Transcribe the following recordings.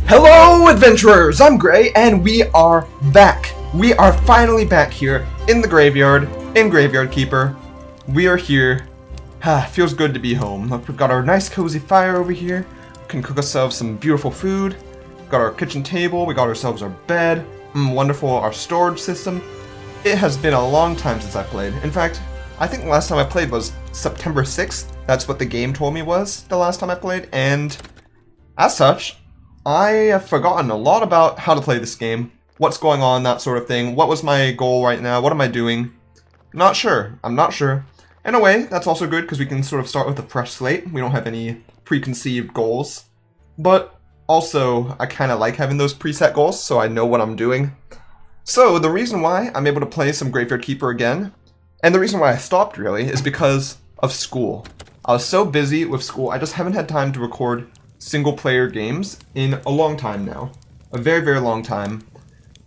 Hello, adventurers! I'm Gray, and we are back. We are finally back here in the graveyard, in Graveyard Keeper. We are here. Feels good to be home. Look, we've got our nice cozy fire over here. We can cook ourselves some beautiful food. We've got our kitchen table. We got ourselves our bed. Wonderful, our storage system. It has been a long time since I played. In fact, I think the last time I played was September 6th. That's what the game told me was the last time I played, and as such, I have forgotten a lot about how to play this game, what's going on, that sort of thing. What was my goal right now? What am I doing? Not sure. I'm not sure. In a way, that's also good because we can sort of start with a fresh slate. We don't have any preconceived goals. But also, I kind of like having those preset goals so I know what I'm doing. So the reason why I'm able to play some Graveyard Keeper again, and the reason why I stopped really, is because of school. I was so busy with school, I just haven't had time to record single-player games in a long time now. A very, very long time.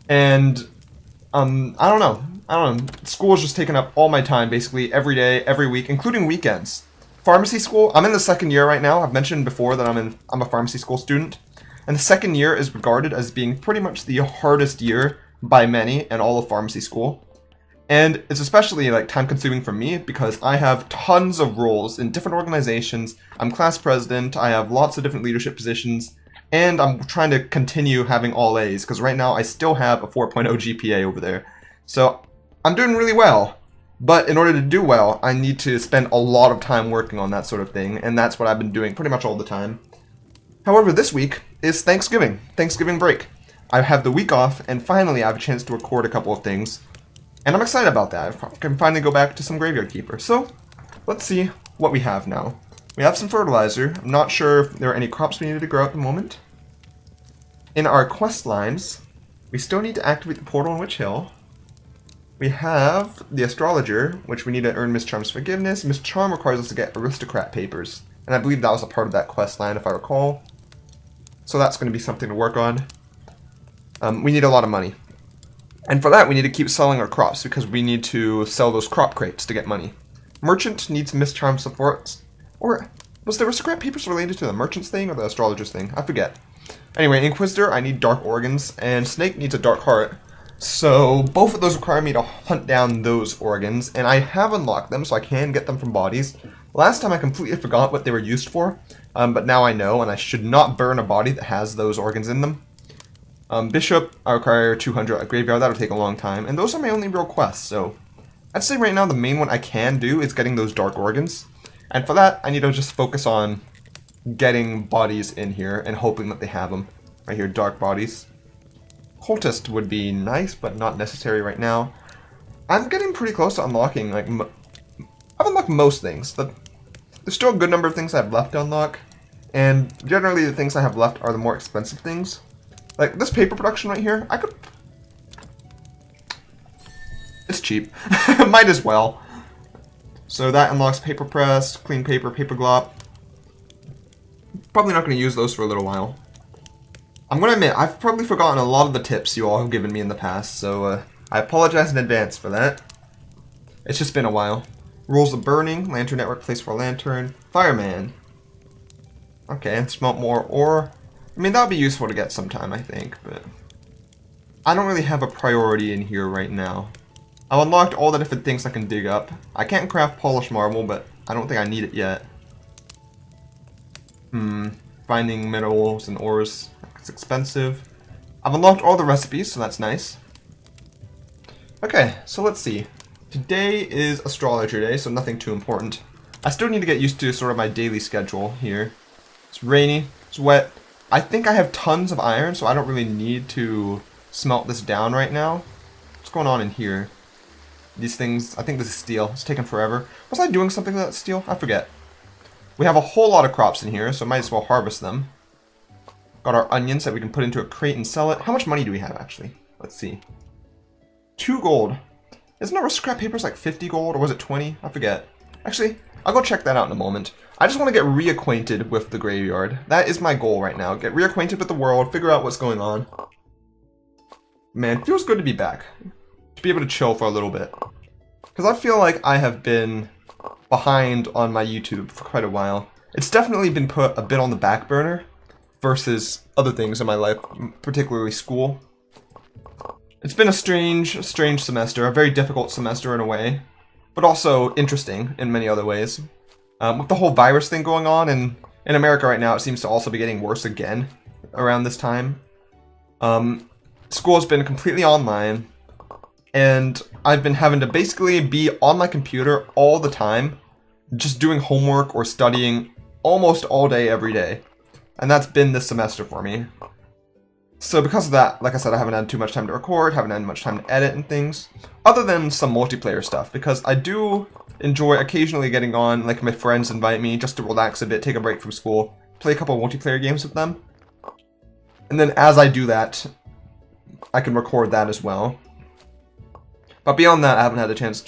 And, I don't know. School has just taken up all my time, basically, every day, every week, including weekends. Pharmacy school, I'm in the second year right now. I've mentioned before that I'm a pharmacy school student. And the second year is regarded as being pretty much the hardest year by many in all of pharmacy school. And it's especially time consuming for me because I have tons of roles in different organizations. I'm class president, I have lots of different leadership positions, and I'm trying to continue having all A's because right now I still have a 4.0 GPA over there. So I'm doing really well, but in order to do well, I need to spend a lot of time working on that sort of thing, and that's what I've been doing pretty much all the time. However, this week is Thanksgiving break. I have the week off, and finally I have a chance to record a couple of things. And I'm excited about that. I can finally go back to some Graveyard Keeper. So, let's see what we have now. We have some fertilizer. I'm not sure if there are any crops we needed to grow at the moment. In our quest lines, we still need to activate the portal on Witch Hill. We have the Astrologer, which we need to earn Miss Charm's forgiveness. Miss Charm requires us to get aristocrat papers. And I believe that was a part of that quest line, if I recall. So that's going to be something to work on. We need a lot of money. And for that, we need to keep selling our crops because we need to sell those crop crates to get money. Merchant needs Miss Charm support. Or was the aristocrat papers related to the merchant's thing or the astrologer's thing? I forget. Anyway, Inquisitor, I need dark organs, and Snake needs a dark heart. So both of those require me to hunt down those organs, and I have unlocked them so I can get them from bodies. Last time I completely forgot what they were used for, but now I know, and I should not burn a body that has those organs in them. Bishop, I require 200 at Graveyard. That'll take a long time. And those are my only real quests, so I'd say right now the main one I can do is getting those dark organs. And for that, I need to just focus on getting bodies in here and hoping that they have them. Right here, dark bodies. Cultist would be nice, but not necessary right now. I'm getting pretty close to unlocking, I've unlocked most things. There's still a good number of things I have left to unlock. And generally the things I have left are the more expensive things. Like, this paper production right here, it's cheap. Might as well. So that unlocks paper press, clean paper, paper glop. Probably not going to use those for a little while. I'm going to admit, I've probably forgotten a lot of the tips you all have given me in the past, so I apologize in advance for that. It's just been a while. Rules of burning, lantern network, place for a lantern, fireman. Okay, smelt more ore. I mean, that would be useful to get sometime, I think, but I don't really have a priority in here right now. I've unlocked all the different things I can dig up. I can't craft polished marble, but I don't think I need it yet. Finding minerals and ores, it's expensive. I've unlocked all the recipes, so that's nice. Okay, so let's see. Today is Astrologer Day, so nothing too important. I still need to get used to sort of my daily schedule here. It's rainy, it's wet. I think I have tons of iron, so I don't really need to smelt this down right now. What's going on in here? These things, I think this is steel. It's taking forever. Was I doing something with that steel? I forget. We have a whole lot of crops in here, so might as well harvest them. Got our onions that we can put into a crate and sell it. How much money do we have, actually? Let's see. 2 gold. Isn't our scrap papers like 50 gold, or was it 20? I forget. Actually, I'll go check that out in a moment. I just want to get reacquainted with the graveyard. That is my goal right now. Get reacquainted with the world, figure out what's going on. Man, it feels good to be back. To be able to chill for a little bit. Because I feel like I have been behind on my YouTube for quite a while. It's definitely been put a bit on the back burner. versus other things in my life, particularly school. It's been a strange semester, a very difficult semester in a way, but also interesting in many other ways. With the whole virus thing going on, and in America right now, it seems to also be getting worse again around this time. School has been completely online, and I've been having to basically be on my computer all the time, just doing homework or studying almost all day, every day. And that's been this semester for me. So because of that, like I said, I haven't had too much time to record, haven't had much time to edit and things, other than some multiplayer stuff, because I do enjoy occasionally getting on, like my friends invite me just to relax a bit, take a break from school, play a couple of multiplayer games with them. And then as I do that, I can record that as well. But beyond that, I haven't had a chance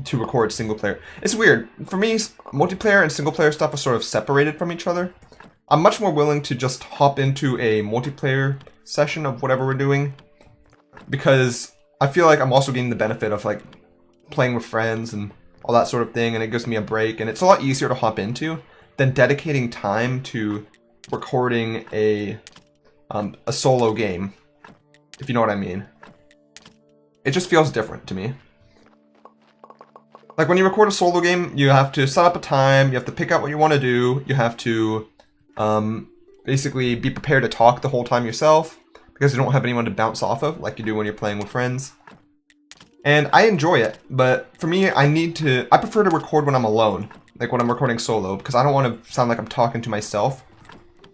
to record single player. It's weird. For me, multiplayer and single player stuff are sort of separated from each other. I'm much more willing to just hop into a multiplayer session of whatever we're doing, because I feel like I'm also getting the benefit of like playing with friends and all that sort of thing, and it gives me a break, and it's a lot easier to hop into than dedicating time to recording a solo game, if you know what I mean. It just feels different to me. Like when you record a solo game, you have to set up a time, you have to pick out what you want to do, you have to basically be prepared to talk the whole time yourself, because you don't have anyone to bounce off of like you do when you're playing with friends. And I enjoy it, but for me, I prefer to record when I'm alone, like when I'm recording solo, because I don't want to sound like I'm talking to myself,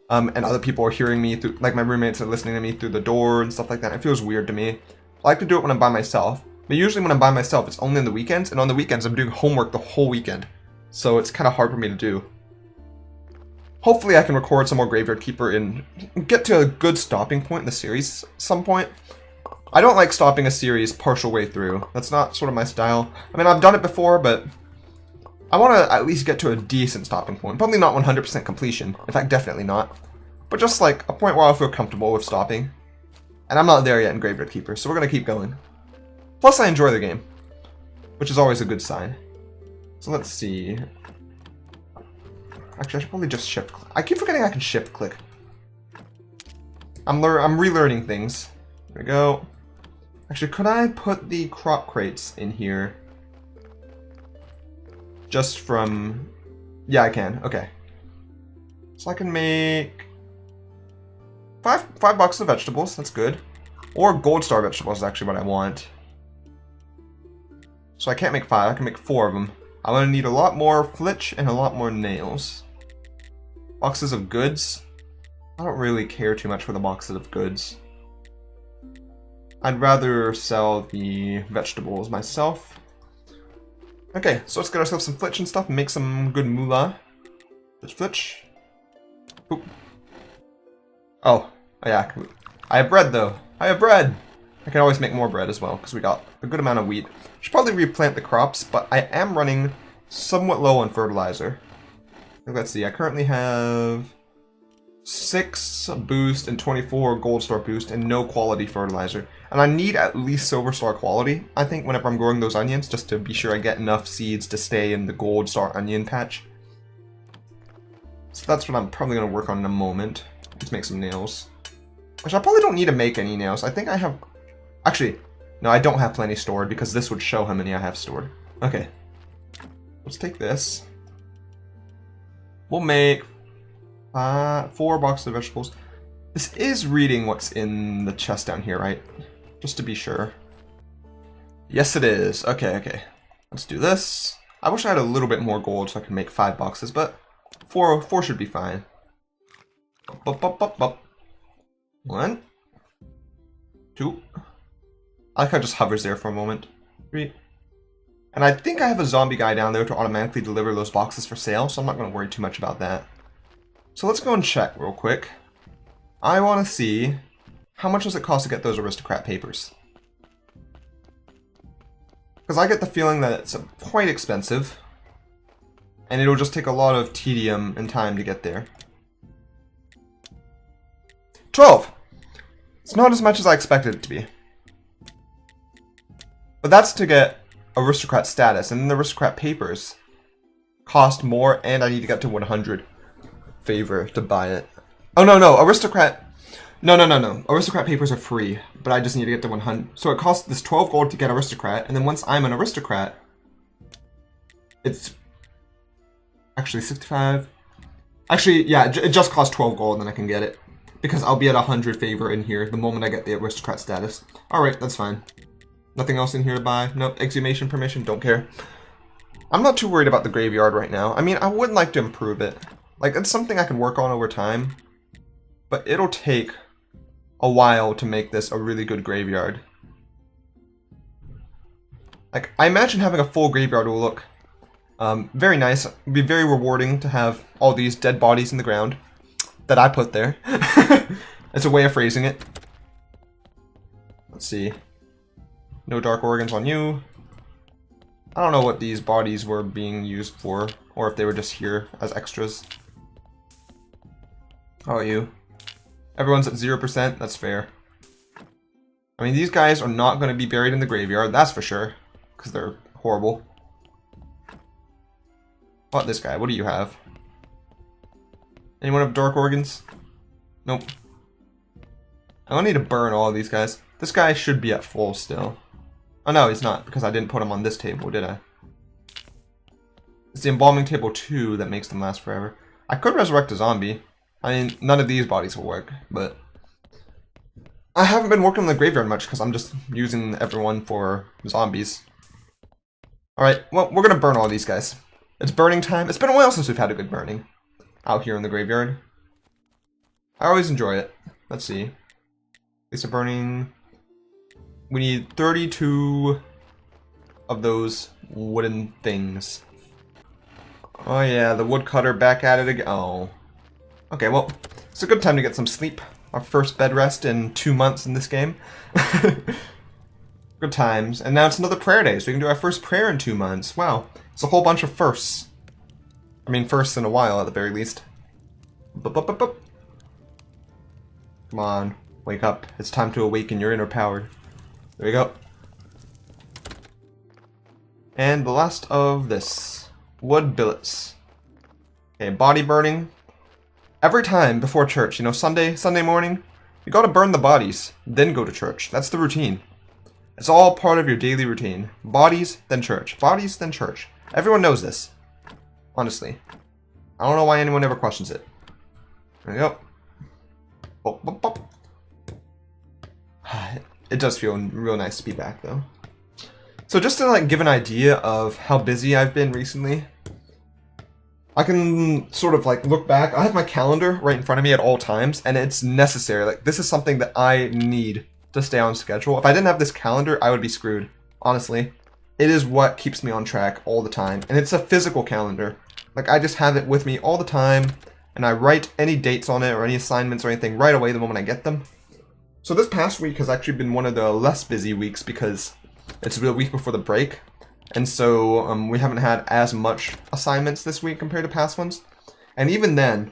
and other people are hearing me through, like my roommates are listening to me through the door and stuff like that. It feels weird to me. I like to do it when I'm by myself, but usually when I'm by myself, it's only on the weekends, and on the weekends, I'm doing homework the whole weekend, so it's kind of hard for me to do. Hopefully I can record some more Graveyard Keeper and get to a good stopping point in the series at some point. I don't like stopping a series partial way through. That's not sort of my style. I mean, I've done it before, but I want to at least get to a decent stopping point. Probably not 100% completion. In fact, definitely not. But just like a point where I'll feel comfortable with stopping. And I'm not there yet in Graveyard Keeper, so we're going to keep going. Plus, I enjoy the game, which is always a good sign. So let's see. Actually, I should probably just shift click. I keep forgetting I can shift click. I'm relearning things. There we go. Actually, could I put the crop crates in here? Just from... Yeah, I can. Okay. So I can make... Five boxes of vegetables. That's good. Or gold star vegetables is actually what I want. So I can't make 5. I can make 4 of them. I'm going to need a lot more flitch and a lot more nails. Boxes of goods. I don't really care too much for the boxes of goods. I'd rather sell the vegetables myself. Okay, so let's get ourselves some flitch and stuff and make some good moolah. Flitch. Oop. Oh, yeah. I have bread though. I have bread! I can always make more bread as well, because we got a good amount of wheat. Should probably replant the crops, but I am running somewhat low on fertilizer. Let's see, I currently have 6 boost and 24 gold star boost and no quality fertilizer. And I need at least silver star quality, I think, whenever I'm growing those onions, just to be sure I get enough seeds to stay in the gold star onion patch. So that's what I'm probably going to work on in a moment. Let's make some nails. Which I probably don't need to make any nails. I think I have... Actually, no, I don't have plenty stored, because this would show how many I have stored. Okay. Let's take this. We'll make 4 boxes of vegetables. This is reading what's in the chest down here, right? Just to be sure. Yes, it is. Okay. Let's do this. I wish I had a little bit more gold so I could make 5 boxes, but 4 should be fine. Up. 1, 2. I like how it just hovers there for a moment. 3. And I think I have a zombie guy down there to automatically deliver those boxes for sale, so I'm not going to worry too much about that. So let's go and check real quick. I want to see how much does it cost to get those aristocrat papers. Because I get the feeling that it's quite expensive, and it'll just take a lot of tedium and time to get there. 12! It's not as much as I expected it to be. But that's to get aristocrat status, and then the aristocrat papers cost more, and I need to get to 100 favor to buy it. Oh, no. Aristocrat. No. Aristocrat papers are free, but I just need to get to 100. So it costs this 12 gold to get aristocrat, and then once I'm an aristocrat, it's actually 65. Actually, yeah, it just costs 12 gold, and then I can get it. Because I'll be at 100 favor in here the moment I get the aristocrat status. Alright, that's fine. Nothing else in here to buy? Nope, exhumation permission, don't care. I'm not too worried about the graveyard right now. I mean, I would like to improve it. Like, it's something I can work on over time. But it'll take a while to make this a really good graveyard. Like, I imagine having a full graveyard will look very nice. It'd be very rewarding to have all these dead bodies in the ground that I put there. It's a way of phrasing it. Let's see. No dark organs on you. I don't know what these bodies were being used for, or if they were just here as extras. How are you? Everyone's at 0%, that's fair. I mean, these guys are not going to be buried in the graveyard, that's for sure. Because they're horrible. What about this guy? What do you have? Anyone have dark organs? Nope. I don't need to burn all of these guys. This guy should be at full still. Oh no, he's not, because I didn't put him on this table, did I? It's the embalming table 2 that makes them last forever. I could resurrect a zombie. I mean, none of these bodies will work, but I haven't been working on the graveyard much because I'm just using everyone for zombies. Alright, well, we're gonna burn all these guys. It's burning time. It's been a while since we've had a good burning out here in the graveyard. I always enjoy it. Let's see. These are burning. We need 32 of those wooden things. Oh yeah, the woodcutter back at it again. Oh. Okay, well, it's a good time to get some sleep. Our first bed rest in 2 months in this game. Good times. And now it's another prayer day, so we can do our first prayer in 2 months. Wow. It's a whole bunch of firsts. I mean, firsts in a while, at the very least. Come on, wake up. It's time to awaken your inner power. There we go. And the last of this. Wood billets. Okay, body burning. Every time before church, you know, Sunday morning, you gotta burn the bodies, then go to church. That's the routine. It's all part of your daily routine. Bodies, then church. Bodies, then church. Everyone knows this. Honestly. I don't know why anyone ever questions it. There we go. It does feel real nice to be back, though. So just to like give an idea of how busy I've been recently, I can sort of like look back. I have my calendar right in front of me at all times, and it's necessary. Like, this is something that I need to stay on schedule. If I didn't have this calendar, I would be screwed. Honestly, it is what keeps me on track all the time, and it's a physical calendar. Like, I just have it with me all the time, and I write any dates on it or any assignments or anything right away the moment I get them. So this past week has actually been one of the less busy weeks because it's the week before the break. And so we haven't had as much assignments this week compared to past ones. And even then,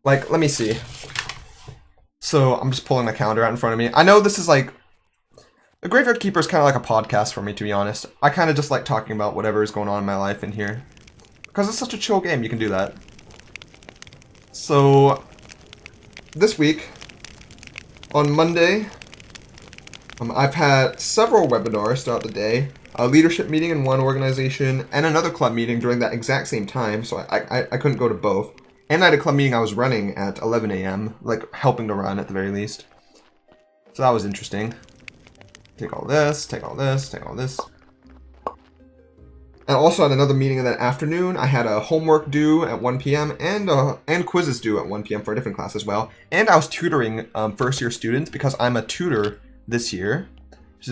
like, let me see. So I'm just pulling my calendar out in front of me. I know this is like, the Graveyard Keeper is kind of like a podcast for me, to be honest. I kind of just like talking about whatever is going on in my life in here. Because it's such a chill game, you can do that. So, this week, on Monday, I've had several webinars throughout the day. A leadership meeting in one organization, and another club meeting during that exact same time, so I couldn't go to both. And I had a club meeting I was running at 11 a.m., like helping to run at the very least. So that was interesting. Take all this, take all this, take all this. And also at another meeting in that afternoon, I had a homework due at 1 p.m. and quizzes due at 1 p.m. for a different class as well. And I was tutoring first-year students because I'm a tutor this year,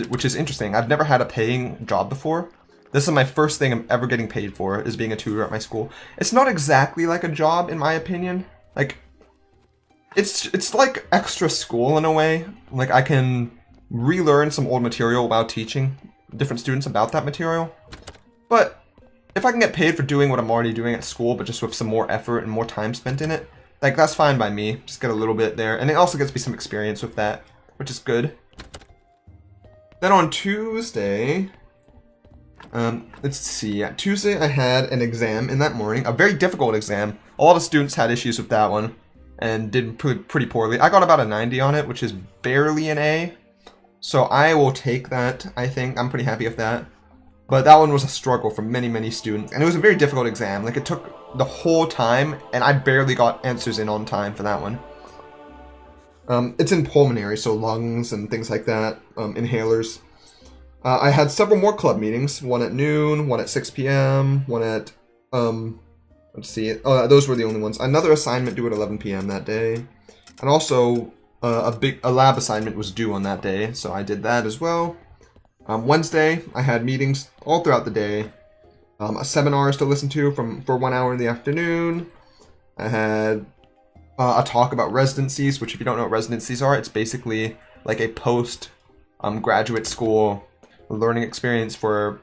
which is interesting. I've never had a paying job before. This is my first thing I'm ever getting paid for, is being a tutor at my school. It's not exactly like a job, in my opinion. Like, it's like extra school in a way. Like, I can relearn some old material while teaching different students about that material. But if I can get paid for doing what I'm already doing at school, but just with some more effort and more time spent in it, like, that's fine by me. Just get a little bit there. And it also gets me some experience with that, which is good. Then on Tuesday, let's see, Tuesday I had an exam in that morning, a very difficult exam. A lot of students had issues with that one. and did pretty poorly. I got about a 90 on it, which is barely an A. So I will take that, I think. I'm pretty happy with that. But that one was a struggle for many, many students. And it was a very difficult exam. Like, it took the whole time, and I barely got answers in on time for that one. It's in pulmonary, so lungs and things like that, inhalers. I had several more club meetings. One at noon, one at 6 p.m., one at, let's see. Oh, those were the only ones. Another assignment due at 11 p.m. that day. And also, a lab assignment was due on that day, so I did that as well. Wednesday, I had meetings all throughout the day. Seminars to listen to for 1 hour in the afternoon. I had a talk about residencies, which if you don't know what residencies are, it's basically like a graduate school learning experience for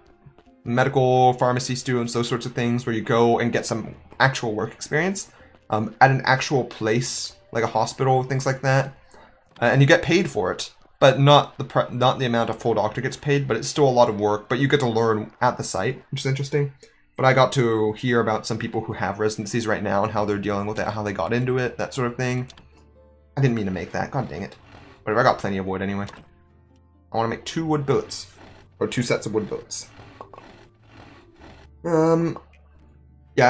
medical, pharmacy students, those sorts of things, where you go and get some actual work experience at an actual place, like a hospital, things like that. And you get paid for it. But not the amount a full doctor gets paid, but it's still a lot of work. But you get to learn at the site, which is interesting. But I got to hear about some people who have residencies right now and how they're dealing with it, how they got into it, that sort of thing. I didn't mean to make that. God dang it. Whatever, I got plenty of wood anyway. I want to make 2 wood billets. Or 2 sets of wood billets. Yeah,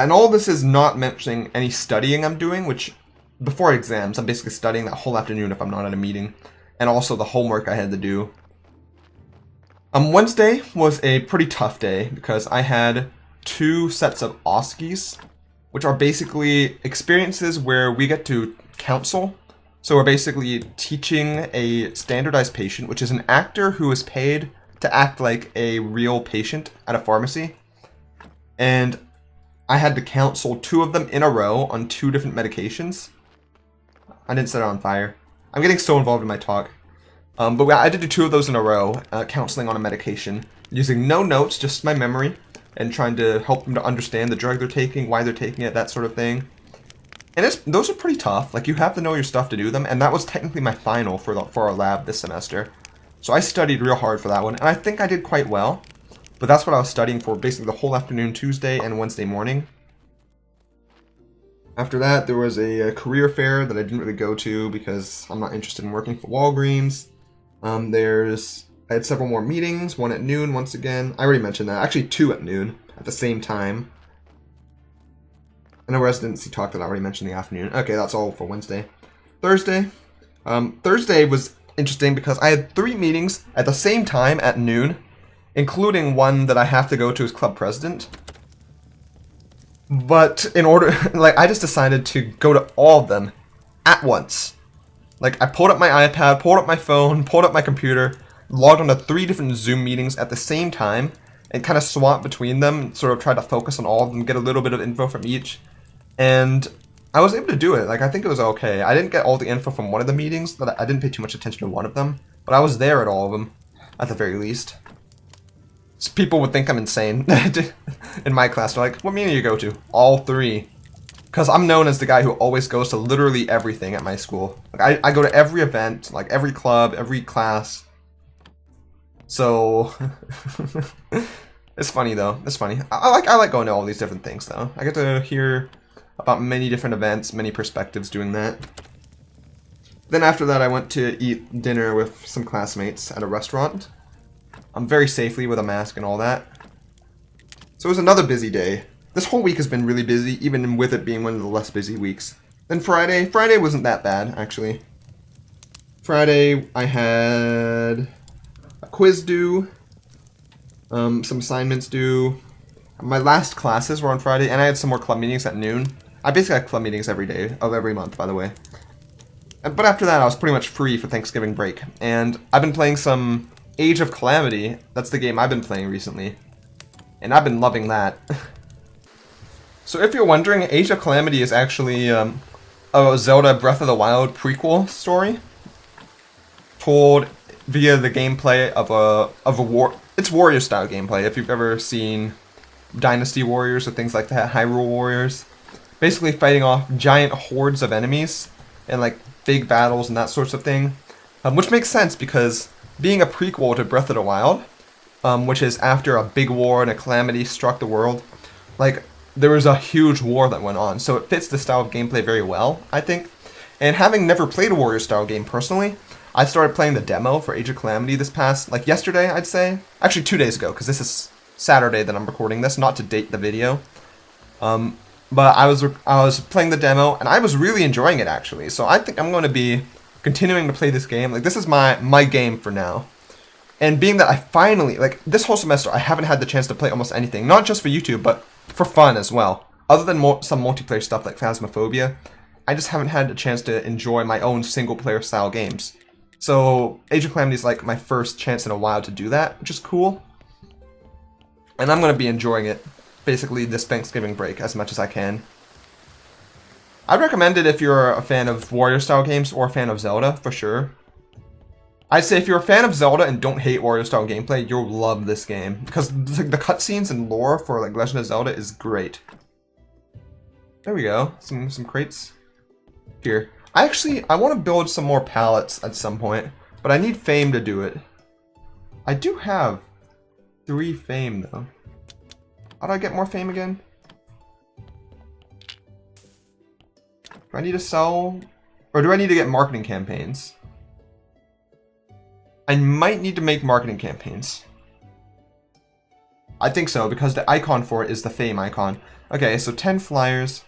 and all this is not mentioning any studying I'm doing, which before exams, I'm basically studying that whole afternoon if I'm not at a meeting. And also the homework I had to do. Wednesday was a pretty tough day because I had 2 sets of OSCEs, which are basically experiences where we get to counsel. So we're basically teaching a standardized patient, which is an actor who is paid to act like a real patient at a pharmacy. And I had to counsel 2 of them in a row on 2 different medications. I didn't set it on fire. I'm getting so involved in my talk. But I did do 2 of those in a row, counseling on a medication, using no notes, just my memory, and trying to help them to understand the drug they're taking, why they're taking it, that sort of thing. And those are pretty tough. Like, you have to know your stuff to do them, and that was technically my final for our lab this semester. So I studied real hard for that one, and I think I did quite well. But that's what I was studying for basically the whole afternoon, Tuesday and Wednesday morning. After that, there was a career fair that I didn't really go to because I'm not interested in working for Walgreens. I had several more meetings, one at noon once again. I already mentioned that. Actually, 2 at noon at the same time. And a residency talk that I already mentioned in the afternoon. Okay, that's all for Wednesday. Thursday. Thursday was interesting because I had 3 meetings at the same time at noon, including one that I have to go to as club president. But in order, like, I just decided to go to all of them at once. Like, I pulled up my iPad, pulled up my phone, pulled up my computer, logged onto 3 different Zoom meetings at the same time, and kind of swapped between them, sort of tried to focus on all of them, get a little bit of info from each. And I was able to do it. Like, I think it was okay. I didn't get all the info from one of the meetings, but I didn't pay too much attention to one of them. But I was there at all of them, at the very least. So people would think I'm insane. In my class, they're like, what meeting do you go to? All 3. Because I'm known as the guy who always goes to literally everything at my school. Like, I go to every event, like every club, every class. So it's funny though. It's funny. I like going to all these different things though. I get to hear about many different events, many perspectives doing that. Then after that, I went to eat dinner with some classmates at a restaurant. Very safely with a mask and all that. So it was another busy day. This whole week has been really busy, even with it being one of the less busy weeks. Then Friday wasn't that bad, actually. Friday, I had a quiz due, some assignments due. My last classes were on Friday, and I had some more club meetings at noon. I basically had club meetings every day of every month, by the way. But after that, I was pretty much free for Thanksgiving break. And I've been playing some Age of Calamity. That's the game I've been playing recently. And I've been loving that. So if you're wondering, Age of Calamity is actually a Zelda Breath of the Wild prequel story. Told via the gameplay of a war... It's warrior-style gameplay, if you've ever seen Dynasty Warriors or things like that, Hyrule Warriors. Basically fighting off giant hordes of enemies and like big battles and that sorts of thing. Which makes sense because being a prequel to Breath of the Wild, which is after a big war and a calamity struck the world, like there was a huge war that went on. So it fits the style of gameplay very well, I think. And having never played a warrior style game personally, I started playing the demo for Age of Calamity this past, like yesterday, I'd say. Actually, 2 days ago, because this is Saturday that I'm recording this, not to date the video. But I was playing the demo, and I was really enjoying it, actually. So I think I'm going to be continuing to play this game. Like, this is my game for now. And being that I finally, like, this whole semester, I haven't had the chance to play almost anything. Not just for YouTube, but for fun as well. Other than some multiplayer stuff like Phasmophobia, I just haven't had a chance to enjoy my own single-player style games. So, Age of Calamity is like my first chance in a while to do that, which is cool. And I'm going to be enjoying it, basically, this Thanksgiving break as much as I can. I'd recommend it if you're a fan of warrior-style games or a fan of Zelda, for sure. I'd say if you're a fan of Zelda and don't hate warrior-style gameplay, you'll love this game. Because the cutscenes and lore for like Legend of Zelda is great. There we go. Some crates. Here. I want to build some more pallets at some point, but I need fame to do it. I do have 3 fame, though. How do I get more fame again? Do I need to sell? Or do I need to get marketing campaigns? I might need to make marketing campaigns. I think so, because the icon for it is the fame icon. Okay, so 10 flyers.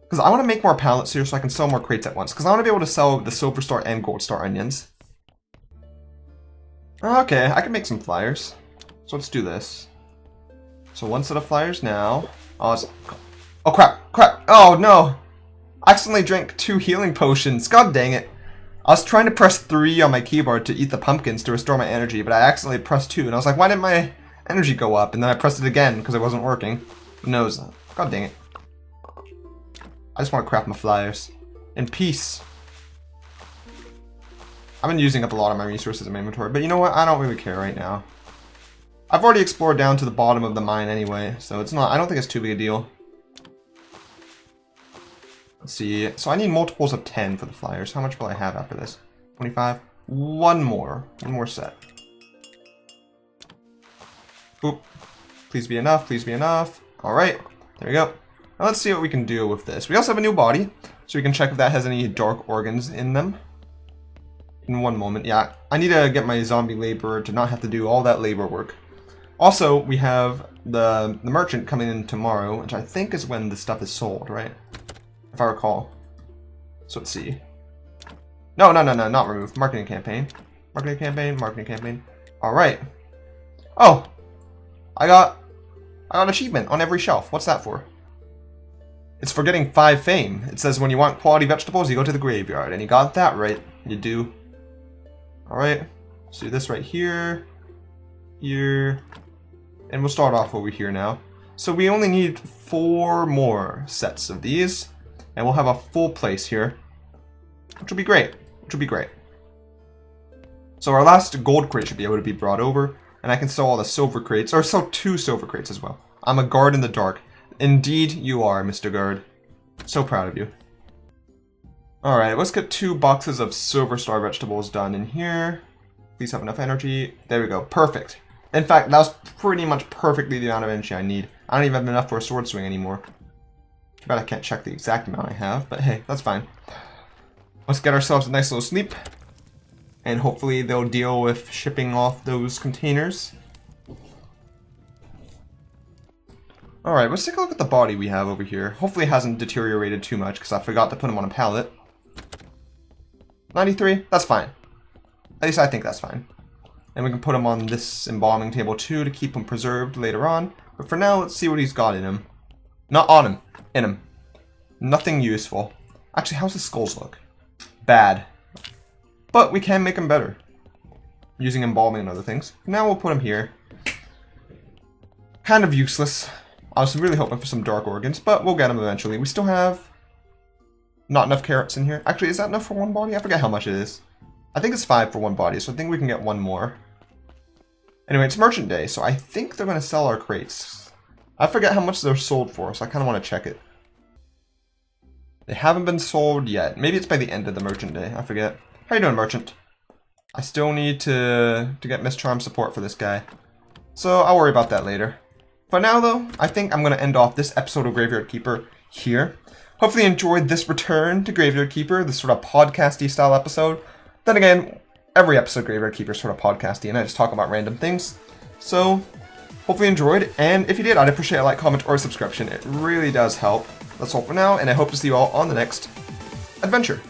Because I want to make more pallets here so I can sell more crates at once. Because I want to be able to sell the silver star and gold star onions. Okay, I can make some flyers. So let's do this. So 1 set of flyers now. Oh crap! Oh no! I accidentally drank 2 healing potions. God dang it. I was trying to press 3 on my keyboard to eat the pumpkins to restore my energy, but I accidentally pressed 2. And I was like, why didn't my energy go up? And then I pressed it again because it wasn't working. Who knows? God dang it. I just want to craft my flyers. In peace. I've been using up a lot of my resources in my inventory, but you know what? I don't really care right now. I've already explored down to the bottom of the mine anyway, so it's not. I don't think it's too big a deal. Let's see. So I need multiples of 10 for the flyers. How much will I have after this? 25? One more set. Oop. Please be enough. Please be enough. Alright. There we go. Now let's see what we can do with this. We also have a new body, so we can check if that has any dark organs in them. In one moment. Yeah, I need to get my zombie laborer to not have to do all that labor work. Also, we have the merchant coming in tomorrow, which I think is when the stuff is sold, right? If I recall. So let's see. No, not remove. Marketing campaign. Marketing campaign. Alright. Oh! I got an achievement on every shelf. What's that for? It's for getting 5 fame. It says when you want quality vegetables, you go to the graveyard. And you got that right. You do. Alright. Let's do this right here. Here. And we'll start off over here now. So we only need 4 more sets of these. And we'll have a full place here. Which will be great. So our last gold crate should be able to be brought over. And I can sell all the silver crates. Or sell 2 silver crates as well. I'm a guard in the dark. Indeed you are, Mr. Guard. So proud of you. Alright, let's get 2 boxes of silver star vegetables done in here. Please have enough energy. There we go. Perfect. In fact, that was pretty much perfectly the amount of energy I need. I don't even have enough for a sword swing anymore. Too bad I can't check the exact amount I have, but hey, that's fine. Let's get ourselves a nice little sleep. And hopefully they'll deal with shipping off those containers. Alright, let's take a look at the body we have over here. Hopefully it hasn't deteriorated too much because I forgot to put him on a pallet. 93? That's fine. At least I think that's fine. And we can put him on this embalming table too to keep him preserved later on. But for now, let's see what he's got in him. Not on him. In him. Nothing useful. Actually, how's his skulls look? Bad. But we can make him better. Using embalming and other things. Now we'll put him here. Kind of useless. I was really hoping for some dark organs, but we'll get them eventually. We still have not enough carrots in here. Actually, is that enough for 1 body? I forget how much it is. I think it's 5 for 1 body, so I think we can get 1 more. Anyway, it's Merchant Day, so I think they're going to sell our crates. I forget how much they're sold for, so I kind of want to check it. They haven't been sold yet. Maybe it's by the end of the Merchant Day. I forget. How you doing, Merchant? I still need to get Miss Charm support for this guy. So I'll worry about that later. For now, though, I think I'm going to end off this episode of Graveyard Keeper here. hopefully you enjoyed this return to Graveyard Keeper, this sort of podcasty style episode. Then again, every episode of Graveyard Keeper is sort of podcasty, and I just talk about random things. So, hopefully you enjoyed, and if you did, I'd appreciate a like, comment, or a subscription. It really does help. That's all for now, and I hope to see you all on the next adventure.